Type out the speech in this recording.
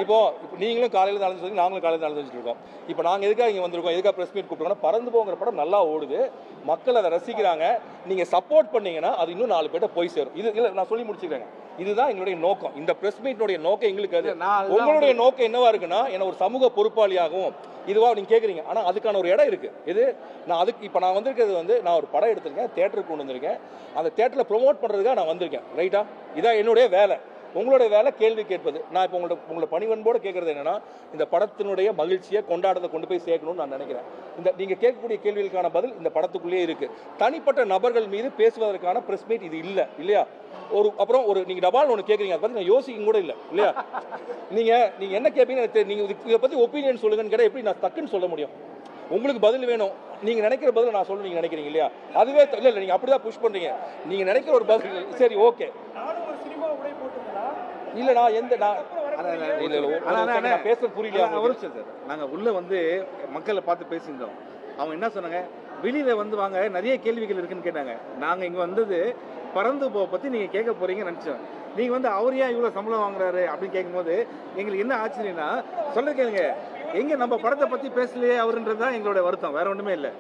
இப்போ நீங்களும் காலையில் நடந்து சொல்லி நாங்களும் காலையில் நடந்து வச்சுட்டு இருக்கோம். இப்போ நாங்கள் எதுக்காக இங்கே வந்திருக்கோம், எதுக்காக ப்ரெஸ் மீட் கூப்பிட்டோம்னா, பறந்து போங்கிற படம் நல்லா ஓடுது, மக்கள் அதை ரசிக்கிறாங்க. நீங்கள் சப்போர்ட் பண்ணீங்கன்னா அது இன்னும் 4 பேர்ட்ட போய் சேரும். இது இல்லை, நான் சொல்லி முடிச்சுக்கிறேங்க. இதுதான் எங்களுடைய நோக்கம். இந்த ப்ரெஸ் மீட்டுடைய நோக்கம் எங்களுக்கு அது. உங்களுடைய நோக்கம் என்னவா இருக்குன்னா, என்ன ஒரு சமூக பொறுப்பாளியாகவும் இதுவா நீங்கள் கேட்குறீங்க. ஆனால் அதுக்கான ஒரு இடம் இருக்குது. இது நான் அதுக்கு இப்போ நான் வந்திருக்கிறது வந்து, நான் ஒரு படம் எடுத்திருக்கேன், தேட்டருக்கு கொண்டு வந்திருக்கேன். அந்த தேட்டரில் ப்ரொமோட் பண்ணுறதுக்காக நான் வந்திருக்கேன். ரைட்டா? இதான் என்னுடைய வேலை. உங்களுடைய வேலை கேள்வி கேட்பது. நான் இப்போ உங்களை பணிவன்போடு கேட்கறது என்னன்னா, இந்த படத்தினுடைய மகிழ்ச்சியை கொண்டாடத்தை கொண்டு போய் சேர்க்கணும்னு நான் நினைக்கிறேன். இந்த நீங்கள் கேட்கக்கூடிய கேள்விகளுக்கான பதில் இந்த படத்துக்குள்ளேயே இருக்கு. தனிப்பட்ட நபர்கள் மீது பேசுவதற்கான பிரஸ் மீட் இது இல்லை, இல்லையா? அப்புறம் நீங்க டபால் ஒன்று கேட்குறீங்க, அதை பற்றி நான் யோசிக்க கூட இல்லை, இல்லையா? நீங்க என்ன கேட்பீங்க, நீங்க இதை பற்றி ஒப்பீனியன் சொல்லுங்கன்னு கேட்டால் எப்படி நான் டக்குன்னு சொல்ல முடியும்? உங்களுக்கு பதில் வேணும். நீங்க நினைக்கிற பதில் நான் சொல்ல நீங்க நினைக்கிறீங்க, இல்லையா? அதுவே இல்லை இல்லை, நீங்க அப்படிதான் புஷ் பண்றீங்க. நீங்க நினைக்கிற ஒரு பதில் சரி, ஓகே. இல்ல நான் எந்த நான் பேச புரியல. நாங்க உள்ள வந்து மக்களை பார்த்து பேசியிருந்தோம். அவங்க என்ன சொன்னாங்க, வெளியில வந்து வாங்க நிறைய கேள்விகள் இருக்குன்னு கேட்டாங்க. நாங்க இங்க வந்தது பறந்து பத்தி நீங்க கேட்க போறீங்கன்னு நினைச்சோம். நீங்க வந்து அவர் ஏன் இவ்வளவு சம்பளம் வாங்குறாரு அப்படின்னு கேட்கும்போது எங்களுக்கு என்ன ஆச்சரியம்னா, சொல்ல கேளுங்க, எங்க நம்ம படத்தை பத்தி பேசலையே அவருன்றதுதான் எங்களோட வருத்தம், வேற ஒண்ணுமே இல்லை.